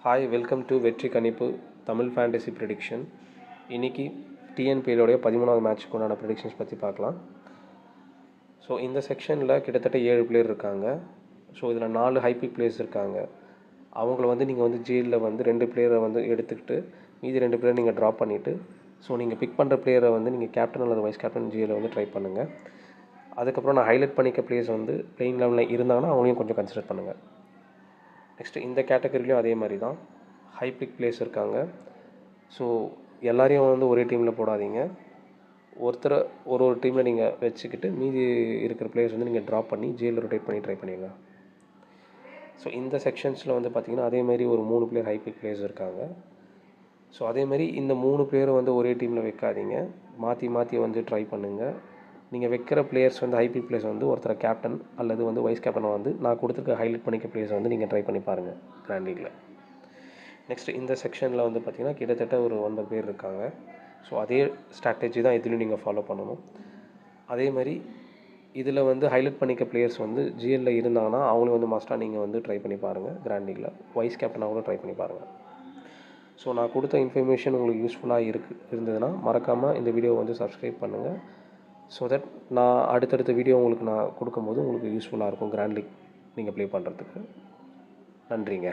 Hi, welcome to வெற்றி கணிப்பு Tamil fantasy prediction. இன்றைக்கி டிஎன்பிஎலோடைய 13வது மேட்ச்சுக்கு உண்டான ப்ரெடிக்ஷன்ஸ் பற்றி பார்க்கலாம். ஸோ இந்த செக்ஷனில் கிட்டத்தட்ட 7 பிளேயர் இருக்காங்க. ஸோ இதில் 4 ஹைபிக் பிளேயர்ஸ் இருக்காங்க. அவங்கள நீங்கள் ஜிஎல்ல 2 பிளேயரை எடுத்துக்கிட்டு மீதி 2 பிளேயர் நீங்கள் ட்ராப் பண்ணிவிட்டு ஸோ நீங்கள் பிக் பண்ணுற பிளேயரை நீங்கள் கேப்டன் அல்லது வைஸ் கேப்டன் ஜிஎல்ல ட்ரை பண்ணுங்கள். அதுக்கப்புறம் நான் ஹைலைட் பண்ணிக்க பிளேயர்ஸ் பிளேயிங் லெவலில் இருந்தாங்கன்னா அவங்களையும் கொஞ்சம் கன்சிடர் பண்ணுங்கள். நெக்ஸ்ட்டு இந்த கேட்டகரிலையும் அதே மாதிரி தான் ஹை பிக் பிளேயர்ஸ் இருக்காங்க. ஸோ எல்லாரையும் ஒரே டீமில் போடாதீங்க. ஒருத்தரை ஒரு டீமில் நீங்கள் வச்சுக்கிட்டு மீதி இருக்கிற பிளேயர்ஸ் நீங்கள் ட்ராப் பண்ணி ஜிஎல் ரொட்டேட் பண்ணி ட்ரை பண்ணிடுங்க. ஸோ இந்த செக்ஷன்ஸில் பார்த்திங்கன்னா அதேமாதிரி ஒரு 3 பிளேயர் ஹை பிக் பிளேயர்ஸ் இருக்காங்க. ஸோ அதேமாதிரி இந்த 3 பிளேயரை ஒரே டீமில் வைக்காதீங்க, மாற்றி மாற்றி ட்ரை பண்ணுங்கள். நீங்கள் வைக்கிற பிளேயர்ஸ் ஹை பிக் பிளேயர்ஸ் ஒருத்தரை கேப்டன் அல்லது வைஸ் கேப்டனை நான் கொடுத்துருக்க ஹைலைட் பண்ணிக்க பிளேயர்ஸ் நீங்கள் ட்ரை பண்ணி பாருங்கள் கிராண்ட் லீக்கில். நெக்ஸ்ட்டு இந்த செக்ஷனில் பார்த்திங்கன்னா கிட்டத்தட்ட ஒரு 9 பேர் இருக்காங்க. ஸோ அதே ஸ்ட்ராட்டஜி தான் இதுலையும் நீங்கள் ஃபாலோ பண்ணணும். அதே மாதிரி இதில் ஹைலைட் பண்ணிக்க பிளேயர்ஸ் ஜிஎல்ல இருந்தாங்கன்னா அவங்களும் மஸ்ட்டாக நீங்கள் ட்ரை பண்ணி பாருங்கள் கிராண்ட் லீக்கில். வைஸ் கேப்டனாக கூட ட்ரை பண்ணி பாருங்கள். ஸோ நான் கொடுத்த இன்ஃபர்மேஷன் உங்களுக்கு யூஸ்ஃபுல்லாக இருந்ததுன்னா மறக்காமல் இந்த வீடியோவை சப்ஸ்கிரைப் பண்ணுங்கள். ஸோ தட் நான் அடுத்தடுத்த வீடியோ உங்களுக்கு நான் கொடுக்கும்போது உங்களுக்கு யூஸ்ஃபுல்லாக இருக்கும் கிராண்ட் லீக் நீங்கள் ப்ளே பண்ணுறதுக்கு. நன்றிங்க.